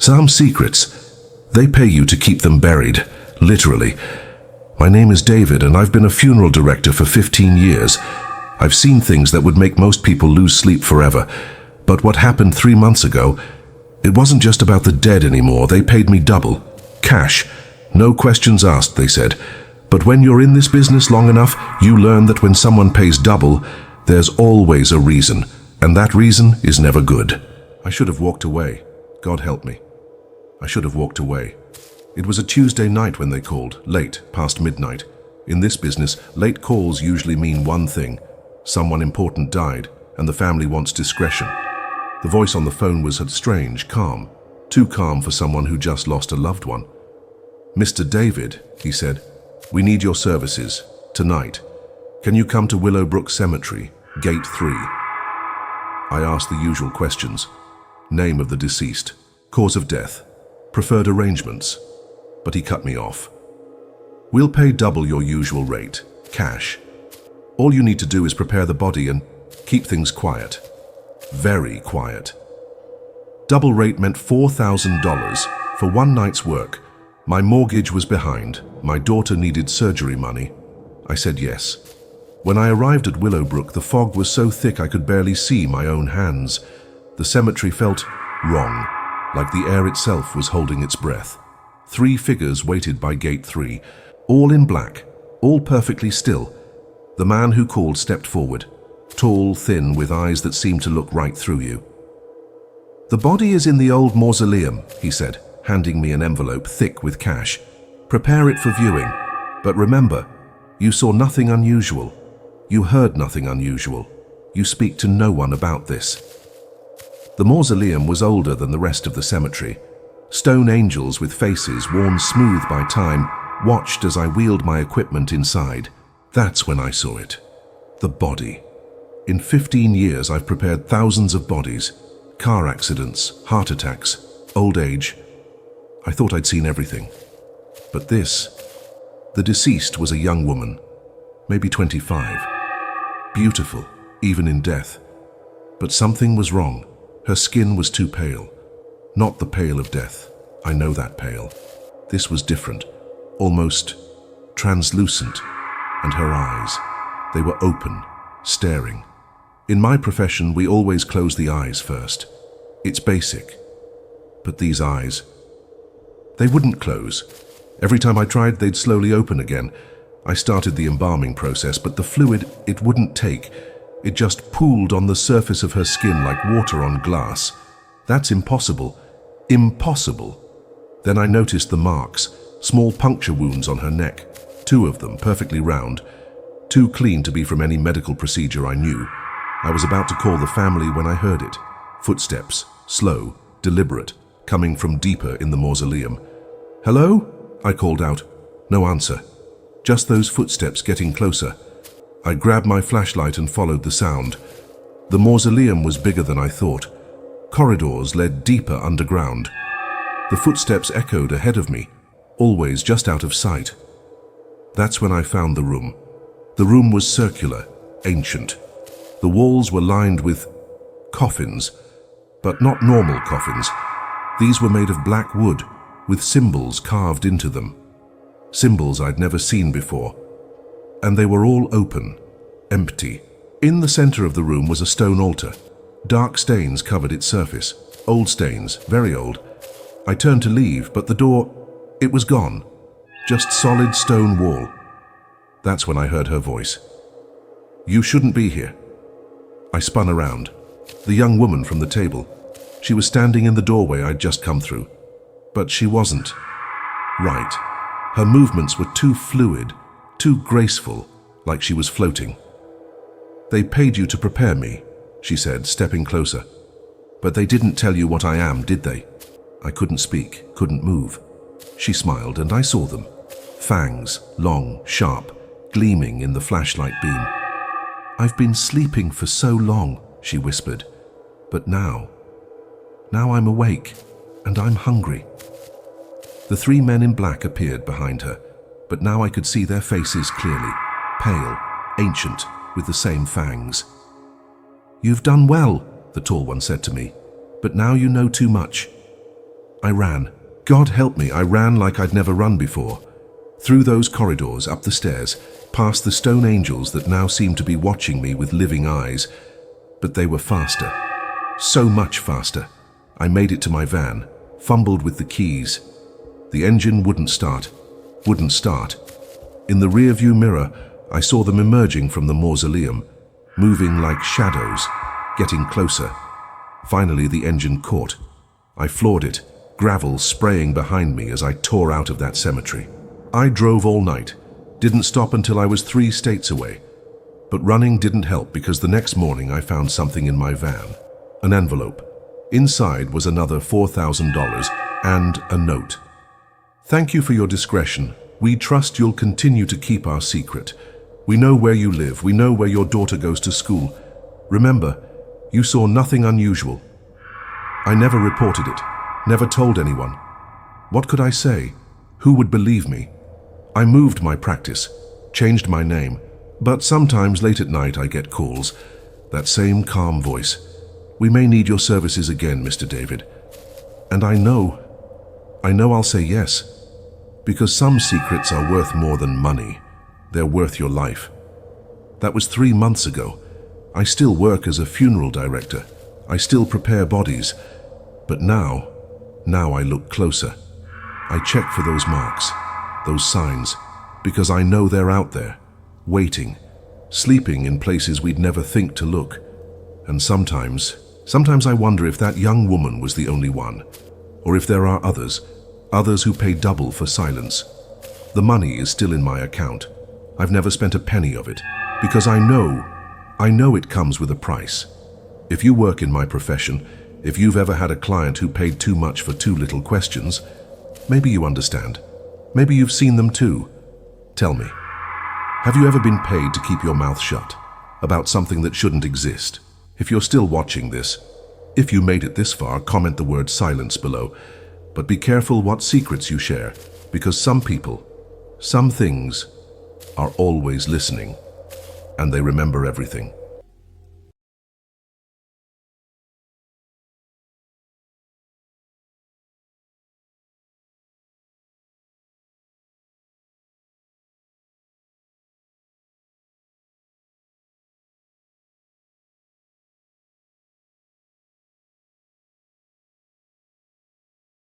Some secrets, they pay you to keep them buried, literally. My name is David, and I've been a funeral director for 15 years. I've seen things that would make most people lose sleep forever. But what happened 3 months ago, it wasn't just about the dead anymore. They paid me double. Cash. No questions asked, they said. But when you're in this business long enough, you learn that when someone pays double, there's always a reason, and that reason is never good. I should have walked away. God help me. I should have walked away. It was a Tuesday night when they called, late, past midnight. In this business, late calls usually mean one thing. Someone important died, and the family wants discretion. The voice on the phone was strange, calm. Too calm for someone who just lost a loved one. "Mr. David," he said, "we need your services, tonight. Can you come to Willowbrook Cemetery, Gate 3? I asked the usual questions. Name of the deceased, cause of death, preferred arrangements. But he cut me off. "We'll pay double your usual rate, cash. All you need to do is prepare the body and keep things quiet. Very quiet." Double rate meant $4,000 for one night's work. My mortgage was behind. My daughter needed surgery money. I said yes. When I arrived at Willowbrook, the fog was so thick I could barely see my own hands. The cemetery felt wrong, like the air itself was holding its breath. 3 figures waited by Gate 3, all in black, all perfectly still. The man who called stepped forward, tall, thin, with eyes that seemed to look right through you. "The body is in the old mausoleum," he said, handing me an envelope thick with cash. "Prepare it for viewing. But remember, you saw nothing unusual. You heard nothing unusual. You speak to no one about this." The mausoleum was older than the rest of the cemetery. Stone angels with faces worn smooth by time watched as I wheeled my equipment inside. That's when I saw it. The body. In 15 years, I've prepared thousands of bodies. Car accidents, heart attacks, old age. I thought I'd seen everything. But this, the deceased was a young woman, maybe 25. Beautiful, even in death. But something was wrong. Her skin was too pale. Not the pale of death. I know that pale. This was different, almost translucent. And her eyes, they were open, staring. In my profession, we always close the eyes first. It's basic. But these eyes, they wouldn't close. Every time I tried, they'd slowly open again. I started the embalming process, but the fluid, it wouldn't take. It just pooled on the surface of her skin like water on glass. That's impossible. Impossible. Then I noticed the marks, small puncture wounds on her neck. 2 of them, perfectly round. Too clean to be from any medical procedure I knew. I was about to call the family when I heard it. Footsteps, slow, deliberate, coming from deeper in the mausoleum. "Hello?" I called out. No answer. Just those footsteps getting closer. I grabbed my flashlight and followed the sound. The mausoleum was bigger than I thought. Corridors led deeper underground. The footsteps echoed ahead of me, always just out of sight. That's when I found the room. The room was circular, ancient. The walls were lined with coffins, but not normal coffins. These were made of black wood, with symbols carved into them. Symbols I'd never seen before. And they were all open, empty. In the center of the room was a stone altar. Dark stains covered its surface. Old stains, very old. I turned to leave, but the door, it was gone. Just solid stone wall. That's when I heard her voice. "You shouldn't be here." I spun around. The young woman from the table. She was standing in the doorway I'd just come through. But she wasn't. Right. Her movements were too fluid, too graceful, like she was floating. "They paid you to prepare me," she said, stepping closer. "But they didn't tell you what I am, did they?" I couldn't speak, couldn't move. She smiled, and I saw them. Fangs, long, sharp, gleaming in the flashlight beam. "I've been sleeping for so long," she whispered. "But now I'm awake, and I'm hungry." The 3 men in black appeared behind her, but now I could see their faces clearly, pale, ancient, with the same fangs. "You've done well," the tall one said to me, "but now you know too much." I ran. God help me, I ran like I'd never run before. Through those corridors, up the stairs, past the stone angels that now seemed to be watching me with living eyes. But they were faster. So much faster. I made it to my van, fumbled with the keys. The engine wouldn't start. In the rearview mirror, I saw them emerging from the mausoleum, moving like shadows, getting closer. Finally, the engine caught. I floored it, gravel spraying behind me as I tore out of that cemetery. I drove all night, didn't stop until I was 3 states away. But running didn't help because the next morning I found something in my van. An envelope. Inside was another $4,000 and a note. Thank you for your discretion. We trust you'll continue to keep our secret. We know where you live. We know where your daughter goes to school. Remember, you saw nothing unusual. I never reported it, never told anyone. What could I say? Who would believe me? I moved my practice, changed my name, but sometimes late at night I get calls. That same calm voice. We may need your services again, Mr. David. And I know I'll say yes, because some secrets are worth more than money. They're worth your life. That was 3 months ago. I still work as a funeral director. I still prepare bodies. But now I look closer. I check for those marks, those signs, because I know they're out there, waiting, sleeping in places we'd never think to look. And sometimes I wonder if that young woman was the only one, or if there are others who pay double for silence. The money is still in my account. I've never spent a penny of it, because I know it comes with a price. If you work in my profession, if you've ever had a client who paid too much for too little questions, maybe you understand. Maybe you've seen them too. Tell me, have you ever been paid to keep your mouth shut about something that shouldn't exist? If you're still watching this, if you made it this far, comment the word silence below. But be careful what secrets you share, because some people, some things, are always listening, and they remember everything.